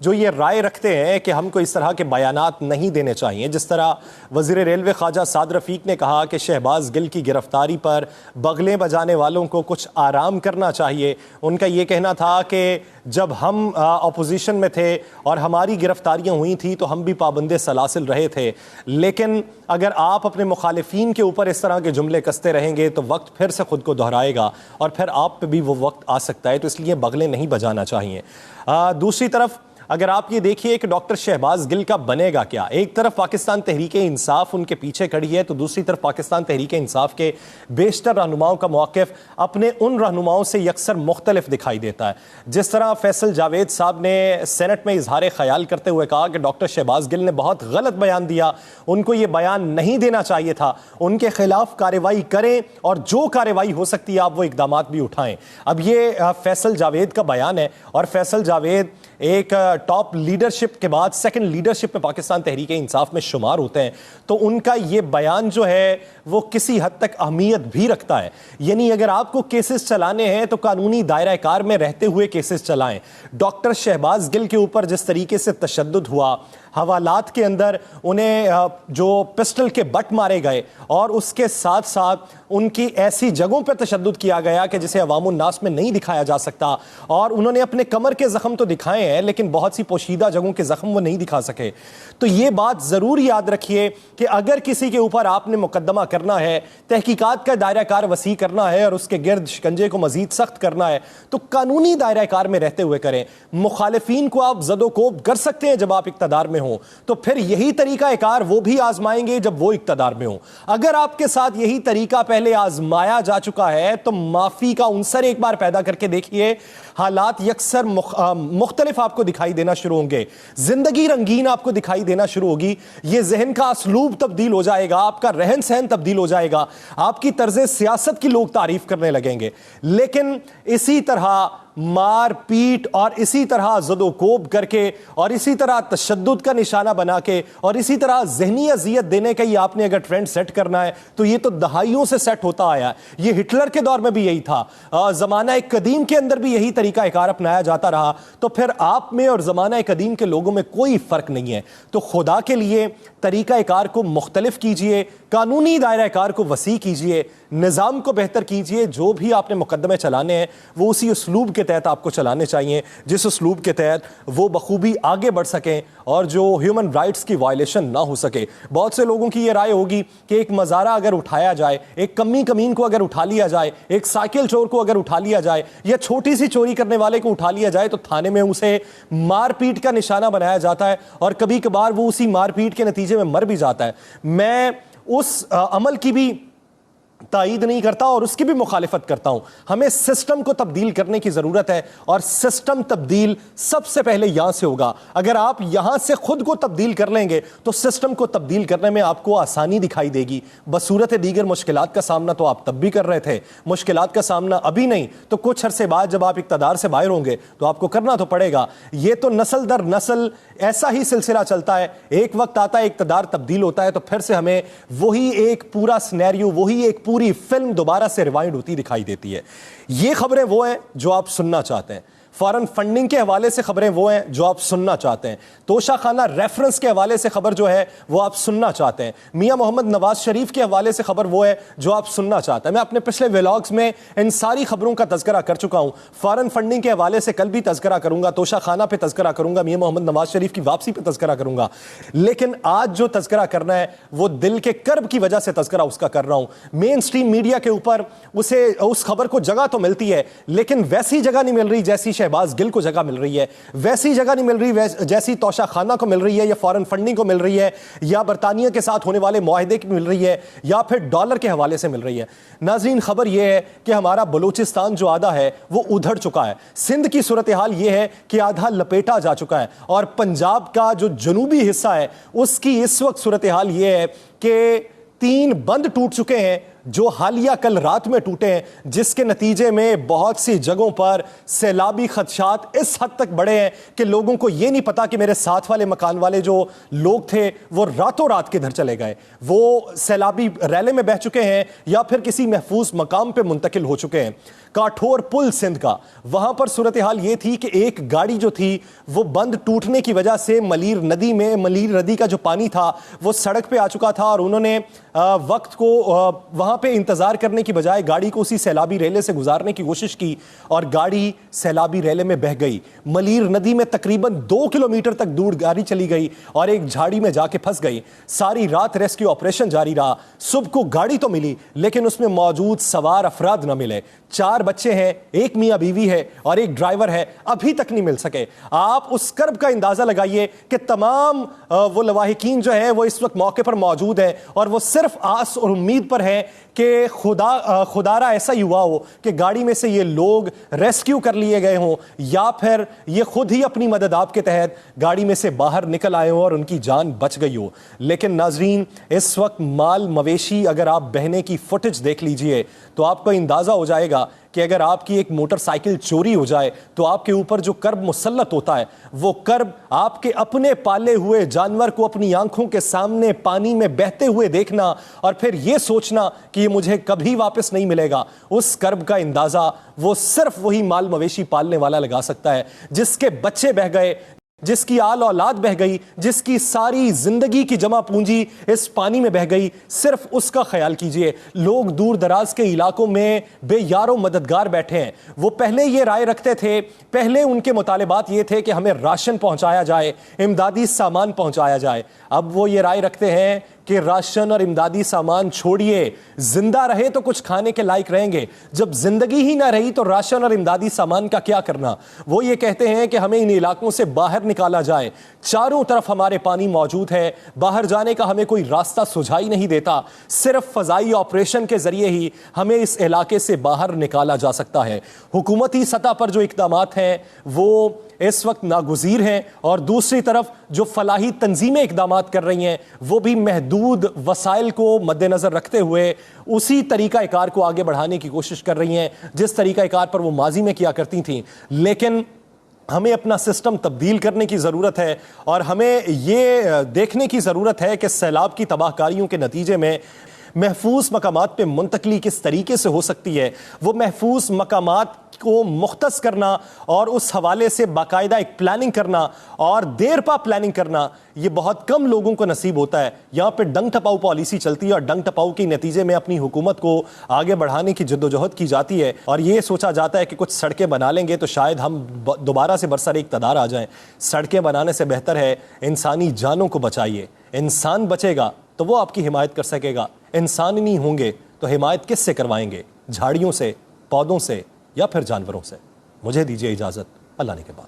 جو یہ رائے رکھتے ہیں کہ ہم کو اس طرح کے بیانات نہیں دینے چاہیے. جس طرح وزیر ریلوے خواجہ سعد رفیق نے کہا کہ شہباز گل کی گرفتاری پر بغلیں بجانے والوں کو کچھ آرام کرنا چاہیے. ان کا یہ کہنا تھا کہ جب ہم اپوزیشن میں تھے اور ہماری گرفتاریاں ہوئی تھیں تو ہم بھی پابند سلاسل رہے تھے, لیکن اگر آپ اپنے مخالفین کے اوپر اس طرح کے جملے کستے رہیں گے تو وقت پھر سے خود کو دہرائے گا اور پھر آپ پہ بھی وہ وقت آ سکتا ہے, تو اس لیے بغلیں نہیں بجانا چاہیے. دوسری طرف اگر آپ یہ دیکھیے کہ ڈاکٹر شہباز گل کا بنے گا کیا, ایک طرف پاکستان تحریک انصاف ان کے پیچھے کھڑی ہے تو دوسری طرف پاکستان تحریک انصاف کے بیشتر رہنماؤں کا موقف اپنے ان رہنماؤں سے یکسر مختلف دکھائی دیتا ہے. جس طرح فیصل جاوید صاحب نے سینٹ میں اظہار خیال کرتے ہوئے کہا کہ ڈاکٹر شہباز گل نے بہت غلط بیان دیا, ان کو یہ بیان نہیں دینا چاہیے تھا, ان کے خلاف کارروائی کریں اور جو کارروائی ہو سکتی ہے آپ وہ اقدامات بھی اٹھائیں. اب یہ فیصل جاوید کا بیان ہے اور فیصل جاوید ایک ٹاپ لیڈرشپ کے بعد سیکنڈ لیڈرشپ میں پاکستان تحریک انصاف میں شمار ہوتے ہیں, تو ان کا یہ بیان جو ہے وہ کسی حد تک اہمیت بھی رکھتا ہے. یعنی اگر آپ کو کیسز چلانے ہیں تو قانونی دائرہ کار میں رہتے ہوئے کیسز چلائیں. ڈاکٹر شہباز گل کے اوپر جس طریقے سے تشدد ہوا, حوالات کے اندر انہیں جو پسٹل کے بٹ مارے گئے اور اس کے ساتھ ساتھ ان کی ایسی جگہوں پہ تشدد کیا گیا کہ جسے عوام الناس میں نہیں دکھایا جا سکتا, اور انہوں نے اپنے کمر کے زخم تو دکھائے ہیں لیکن بہت سی پوشیدہ جگہوں کے زخم وہ نہیں دکھا سکے. تو یہ بات ضرور یاد رکھیے کہ اگر کسی کے اوپر آپ نے مقدمہ کرنا ہے, تحقیقات کا دائرہ کار وسیع کرنا ہے اور اس کے گرد شکنجے کو مزید سخت کرنا ہے تو قانونی دائرہ کار میں رہتے ہوئے کریں. مخالفین کو آپ زد و کوب کر سکتے ہیں جب آپ اقتدار میں ہوں, تو پھر یہی طریقہ کار وہ بھی آزمائیں گے جب وہ اقتدار میں ہوں. اگر آپ کے ساتھ یہی طریقہ پہلے آزمایا جا چکا ہے تو معافی کا عنصر ایک بار پیدا کر کے دیکھیے, حالات یکسر مختلف آپ کو دکھائی دینا شروع ہوں گے, زندگی رنگین آپ کو دکھائی دینا شروع ہوگی, یہ ذہن کا اسلوب تبدیل ہو جائے گا, آپ کا رہن سہن تبدیل ہو جائے گا, آپ کی طرز سیاست کی لوگ تعریف کرنے لگیں گے. لیکن اسی طرح مار پیٹ اور اسی طرح زد و کوب کر کے اور اسی طرح تشدد کا نشانہ بنا کے اور اسی طرح ذہنی اذیت دینے کا یہ آپ نے اگر ٹرینڈ سیٹ کرنا ہے تو یہ تو دہائیوں سے سیٹ ہوتا آیا ہے. یہ ہٹلر کے دور میں بھی یہی تھا, زمانہ قدیم کے اندر بھی یہی طریقہ کار اپنایا جاتا رہا, تو پھر آپ میں اور زمانہ قدیم کے لوگوں میں کوئی فرق نہیں ہے. تو خدا کے لیے طریقہ کار کو مختلف کیجئے, قانونی دائرہ کار کو وسیع کیجئے, نظام کو بہتر کیجئے. جو بھی آپ نے مقدمے چلانے ہیں وہ اسی اسلوب کے تحت آپ کو چلانے چاہیے جس اسلوب کے تحت وہ بخوبی آگے بڑھ سکیں اور جو ہیومن رائٹس کی وائلیشن نہ ہو سکے. بہت سے لوگوں کی یہ رائے ہوگی کہ ایک مزارہ اگر اٹھایا جائے, ایک کمی کمین کو اگر اٹھا لیا جائے, ایک سائیکل چور کو اگر اٹھا لیا جائے یا چھوٹی سی چوری کرنے والے کو اٹھا لیا جائے تو تھانے میں اسے مار پیٹ کا نشانہ بنایا جاتا ہے اور کبھی کبھار وہ اسی مار پیٹ کے نتیجے میں مر بھی جاتا ہے. میں اس عمل کی بھی تائید نہیں کرتا اور اس کی بھی مخالفت کرتا ہوں. ہمیں سسٹم کو تبدیل کرنے کی ضرورت ہے اور سسٹم تبدیل سب سے پہلے یہاں سے ہوگا. اگر آپ یہاں سے خود کو تبدیل کر لیں گے تو سسٹم کو تبدیل کرنے میں آپ کو آسانی دکھائی دے گی. بصورت دیگر مشکلات کا سامنا تو آپ تب بھی کر رہے تھے, مشکلات کا سامنا ابھی نہیں تو کچھ عرصے بعد جب آپ اقتدار سے باہر ہوں گے تو آپ کو کرنا تو پڑے گا. یہ تو نسل در نسل ایسا ہی سلسلہ چلتا ہے. ایک وقت آتا ہے اقتدار تبدیل ہوتا ہے تو پھر سے ہمیں وہی ایک پورا سینیریو, وہی ایک پوری فلم دوبارہ سے ریوائنڈ ہوتی دکھائی دیتی ہے. یہ خبریں وہ ہیں جو آپ سننا چاہتے ہیں, فارن فنڈنگ کے حوالے سے خبریں وہ ہیں جو آپ سننا چاہتے ہیں, توشہ خانہ ریفرنس کے حوالے سے خبر جو ہے وہ آپ سننا چاہتے ہیں, میاں محمد نواز شریف کے حوالے سے خبر وہ ہے جو آپ سننا چاہتے ہیں. میں اپنے پچھلے ویلاگز میں ان ساری خبروں کا تذکرہ کر چکا ہوں. فارن فنڈنگ کے حوالے سے کل بھی تذکرہ کروں گا, توشہ خانہ پہ تذکرہ کروں گا, میاں محمد نواز شریف کی واپسی پہ تذکرہ کروں گا. لیکن آج جو تذکرہ کرنا ہے وہ دل کے کرب کی وجہ سے تذکرہ اس کا کر رہا ہوں. مین سٹریم میڈیا کے اوپر اسے اس خبر کو جگہ تو ملتی ہے لیکن ویسی جگہ نہیں مل رہی جیسی شہباز گل کو جگہ مل رہی ہے, ویسی جگہ نہیں مل رہی جیسی توشہ خانہ کو مل رہی ہے یا فارن فنڈنگ کو مل رہی ہے یا برطانیہ کے ساتھ ہونے والے معاہدے کی مل رہی ہے یا پھر ڈالر کے حوالے سے مل رہی ہے. ناظرین, خبر یہ ہے کہ ہمارا بلوچستان جو آدھا ہے وہ ادھڑ چکا ہے. سندھ کی صورتحال یہ ہے کہ آدھا لپیٹا جا چکا ہے اور پنجاب کا جو جنوبی حصہ ہے اس کی اس وقت صورتحال یہ ہے کہ 3 بند ٹوٹ چکے ہیں جو حالیہ کل رات میں ٹوٹے ہیں، جس کے نتیجے میں بہت سی جگہوں پر سیلابی خدشات اس حد تک بڑھے ہیں کہ لوگوں کو یہ نہیں پتا کہ میرے ساتھ والے مکان والے جو لوگ تھے وہ راتوں رات کدھر چلے گئے، وہ سیلابی ریلے میں بہہ چکے ہیں یا پھر کسی محفوظ مقام پہ منتقل ہو چکے ہیں۔ کاٹھور پل سندھ کا، وہاں پر صورتحال یہ تھی کہ ایک گاڑی جو تھی وہ بند ٹوٹنے کی وجہ سے ملیر ندی کا جو پانی تھا وہ سڑک پہ آ چکا تھا، اور انہوں نے وقت کو وہاں پہ انتظار کرنے کی بجائے گاڑی کو اسی سیلابی ریلے سے گزارنے کی کوشش کی اور گاڑی سیلابی ریلے میں بہہ گئی۔ ملیر ندی میں تقریباً 2 کلومیٹر تک دور گاڑی چلی گئی اور ایک جھاڑی میں جا کے پھنس گئی۔ ساری رات ریسکیو آپریشن جاری رہا، صبح کو گاڑی تو ملی لیکن اس میں موجود سوار افراد نہ ملے۔ 4 بچے ہیں، ایک میاں بیوی ہے اور ایک ڈرائیور ہے، ابھی تک نہیں مل سکے۔ آپ اس کرب کا اندازہ لگائیے کہ تمام وہ لواحقین جو ہیں وہ اس وقت موقع پر موجود ہیں اور وہ صرف آس اور امید پر ہیں کہ خدا را ایسا ہی ہوا ہو کہ گاڑی میں سے یہ لوگ ریسکیو کر لیے گئے ہوں یا پھر یہ خود ہی اپنی مدد آپ کے تحت گاڑی میں سے باہر نکل آئے ہوں اور ان کی جان بچ گئی ہو۔ لیکن ناظرین، اس وقت مال مویشی اگر آپ بہنے کی فوٹیج دیکھ لیجئے تو آپ کو اندازہ ہو جائے گا کہ اگر آپ کی ایک موٹر سائیکل چوری ہو جائے تو آپ کے اوپر جو کرب مسلط ہوتا ہے وہ کرب آپ کے اپنے پالے ہوئے جانور کو اپنی آنکھوں کے سامنے پانی میں بہتے ہوئے دیکھنا اور پھر یہ سوچنا کہ یہ مجھے کبھی واپس نہیں ملے گا، اس کرب کا اندازہ وہ صرف وہی مال مویشی پالنے والا لگا سکتا ہے جس کے بچے بہہ گئے، جس کی آل اولاد بہ گئی، جس کی ساری زندگی کی جمع پونجی اس پانی میں بہ گئی۔ صرف اس کا خیال کیجئے۔ لوگ دور دراز کے علاقوں میں بے یار و مددگار بیٹھے ہیں، وہ پہلے یہ رائے رکھتے تھے، پہلے ان کے مطالبات یہ تھے کہ ہمیں راشن پہنچایا جائے، امدادی سامان پہنچایا جائے۔ اب وہ یہ رائے رکھتے ہیں کہ راشن اور امدادی سامان چھوڑیے، زندہ رہے تو کچھ کھانے کے لائق رہیں گے، جب زندگی ہی نہ رہی تو راشن اور امدادی سامان کا کیا کرنا۔ وہ یہ کہتے ہیں کہ ہمیں ان علاقوں سے باہر نکالا جائے، چاروں طرف ہمارے پانی موجود ہے، باہر جانے کا ہمیں کوئی راستہ سجھائی نہیں دیتا، صرف فضائی آپریشن کے ذریعے ہی ہمیں اس علاقے سے باہر نکالا جا سکتا ہے۔ حکومتی سطح پر جو اقدامات ہیں وہ اس وقت ناگزیر ہیں اور دوسری طرف جو فلاحی تنظیمیں اقدامات کر رہی ہیں وہ بھی محدود وسائل کو مد نظر رکھتے ہوئے اسی طریقہ کار کو آگے بڑھانے کی کوشش کر رہی ہیں جس طریقہ کار پر وہ ماضی میں کیا کرتی تھیں۔ لیکن ہمیں اپنا سسٹم تبدیل کرنے کی ضرورت ہے اور ہمیں یہ دیکھنے کی ضرورت ہے کہ سیلاب کی تباہ کاریوں کے نتیجے میں محفوظ مقامات پہ منتقلی کس طریقے سے ہو سکتی ہے، وہ محفوظ مقامات کو مختص کرنا اور اس حوالے سے باقاعدہ ایک پلاننگ کرنا اور دیر پا پلاننگ کرنا یہ بہت کم لوگوں کو نصیب ہوتا ہے۔ یہاں پہ ڈنگ ٹپاؤ پالیسی چلتی ہے اور ڈنگ ٹپاؤ کے نتیجے میں اپنی حکومت کو آگے بڑھانے کی جدوجہد کی جاتی ہے اور یہ سوچا جاتا ہے کہ کچھ سڑکیں بنا لیں گے تو شاید ہم دوبارہ سے برسر اقتدار آ جائیں۔ سڑکیں بنانے سے بہتر ہے انسانی جانوں کو بچائیے۔ انسان بچے گا تو وہ آپ کی حمایت کر سکے گا، انسان ہی نہیں ہوں گے تو حمایت کس سے کروائیں گے؟ جھاڑیوں سے، پودوں سے یا پھر جانوروں سے؟ مجھے دیجیے اجازت، اللہ نے کے بعد۔